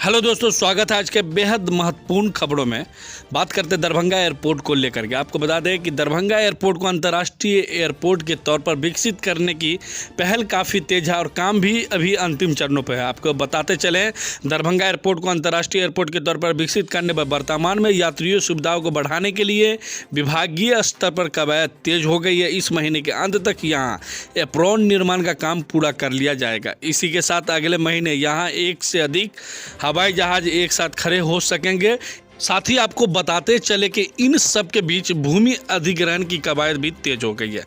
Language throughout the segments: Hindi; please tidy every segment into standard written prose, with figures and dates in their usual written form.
हेलो दोस्तों, स्वागत है आज के बेहद महत्वपूर्ण खबरों में। बात करते हैं दरभंगा एयरपोर्ट को लेकर के। आपको बता दें कि दरभंगा एयरपोर्ट को अंतर्राष्ट्रीय एयरपोर्ट के तौर पर विकसित करने की पहल काफ़ी तेज है और काम भी अभी अंतिम चरणों पर है। आपको बताते चलें, दरभंगा एयरपोर्ट को अंतर्राष्ट्रीय एयरपोर्ट के तौर पर विकसित करने पर वर्तमान में यात्रियों सुविधाओं को बढ़ाने के लिए विभागीय स्तर पर कवायद तेज हो गई है। इस महीने के अंत तक यहाँ एप्रॉन निर्माण का काम पूरा कर लिया जाएगा। इसी के साथ अगले महीने यहाँ एक से अधिक हवाई जहाज एक साथ खड़े हो सकेंगे। साथ ही आपको बताते चले कि इन सब के बीच भूमि अधिग्रहण की कवायद भी तेज हो गई है।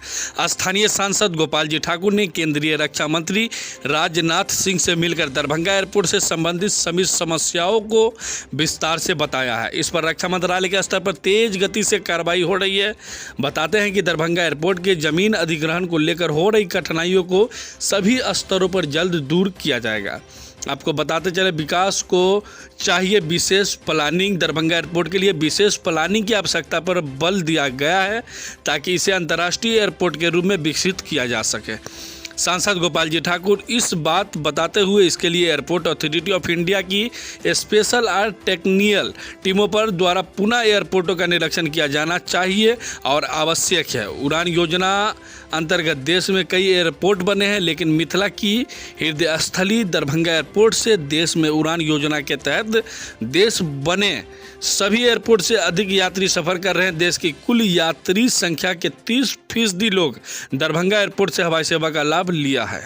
स्थानीय सांसद गोपाल जी ठाकुर ने केंद्रीय रक्षा मंत्री राजनाथ सिंह से मिलकर दरभंगा एयरपोर्ट से संबंधित सभी समस्याओं को विस्तार से बताया है। इस पर रक्षा मंत्रालय के स्तर पर तेज गति से कार्रवाई हो रही है। बताते हैं कि दरभंगा एयरपोर्ट के जमीन अधिग्रहण को लेकर हो रही कठिनाइयों को सभी स्तरों पर जल्द दूर किया जाएगा। आपको बताते चले, विकास को चाहिए विशेष प्लानिंग। दरभंगा एयरपोर्ट के लिए विशेष प्लानिंग की आवश्यकता पर बल दिया गया है ताकि इसे अंतर्राष्ट्रीय एयरपोर्ट के रूप में विकसित किया जा सके। सांसद गोपाल जी ठाकुर इस बात बताते हुए इसके लिए एयरपोर्ट अथॉरिटी ऑफ इंडिया की स्पेशल और टेक्निकल टीमों पर द्वारा पुनः एयरपोर्टों का निरीक्षण किया जाना चाहिए और आवश्यक है। उड़ान योजना अंतर्गत देश में कई एयरपोर्ट बने हैं, लेकिन मिथिला की हृदय स्थली दरभंगा एयरपोर्ट से देश में उड़ान योजना के तहत देश बने सभी एयरपोर्ट से अधिक यात्री सफ़र कर रहे हैं। देश की कुल यात्री संख्या के 30% लोग दरभंगा एयरपोर्ट से हवाई सेवा का लाभ लिया है।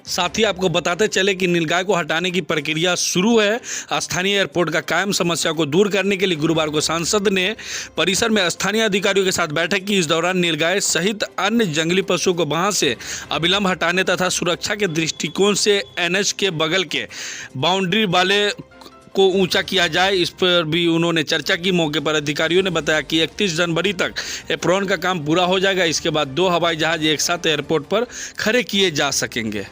साथ ही आपको बताते चले कि नीलगाय को हटाने की प्रक्रिया शुरू है। स्थानीय एयरपोर्ट का कायम समस्या को दूर करने के लिए गुरुवार को सांसद ने परिसर में स्थानीय अधिकारियों के साथ बैठक की। इस दौरान नीलगाय सहित अन्य जंगली पशुओं को वहां से अविलंब हटाने तथा सुरक्षा के दृष्टिकोण से NH के बगल के बाउंड्री वाले को ऊंचा किया जाए, इस पर भी उन्होंने चर्चा की। मौके पर अधिकारियों ने बताया कि 31 जनवरी तक एप्रॉन का काम पूरा हो जाएगा। इसके बाद 2 हवाई जहाज एक साथ एयरपोर्ट पर खड़े किए जा सकेंगे।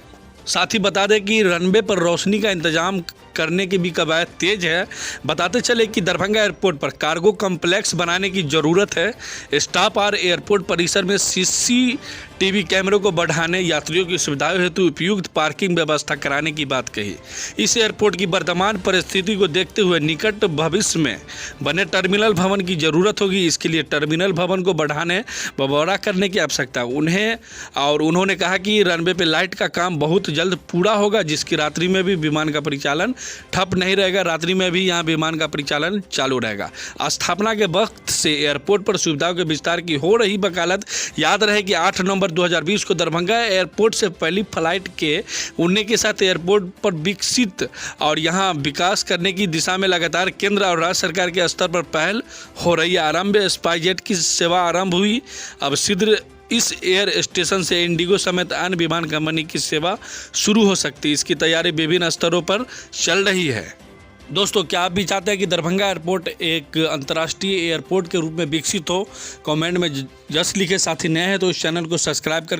साथ ही बता दें कि रनवे पर रोशनी का इंतजाम करने की भी कवायद तेज है। बताते चले कि दरभंगा एयरपोर्ट पर कार्गो कम्प्लेक्स बनाने की ज़रूरत है। स्टाफ और एयरपोर्ट परिसर में CCTV कैमरों को बढ़ाने, यात्रियों की सुविधाओं हेतु उपयुक्त पार्किंग व्यवस्था कराने की बात कही। इस एयरपोर्ट की वर्तमान परिस्थिति को देखते हुए निकट भविष्य में बने टर्मिनल भवन की ज़रूरत होगी। इसके लिए टर्मिनल भवन को बढ़ाने व बड़ा करने की आवश्यकता उन्होंने कहा कि रनवे पर लाइट का काम बहुत जल्द पूरा होगा, जिसकी रात्रि में भी विमान का परिचालन ठप नहीं रहेगा। रात्रि में भी यहाँ विमान का परिचालन चालू रहेगा। स्थापना के वक्त से एयरपोर्ट पर सुविधाओं के विस्तार की हो रही वकालत। याद रहे कि 8 नवंबर 2020 को दरभंगा एयरपोर्ट से पहली फ्लाइट के उड़ने के साथ एयरपोर्ट पर विकसित और यहाँ विकास करने की दिशा में लगातार केंद्र और राज्य सरकार के स्तर पर पहल हो रही है। आरंभ स्पाइसजेट की सेवा आरंभ हुई। अब शीघ्र इस एयर स्टेशन से इंडिगो समेत अन्य विमान कंपनी की सेवा शुरू हो सकती है। इसकी तैयारी विभिन्न स्तरों पर चल रही है। दोस्तों, क्या आप भी चाहते हैं कि दरभंगा एयरपोर्ट एक अंतर्राष्ट्रीय एयरपोर्ट के रूप में विकसित हो? कमेंट में जस्ट लिखे। साथ ही नए हैं तो इस चैनल को सब्सक्राइब कर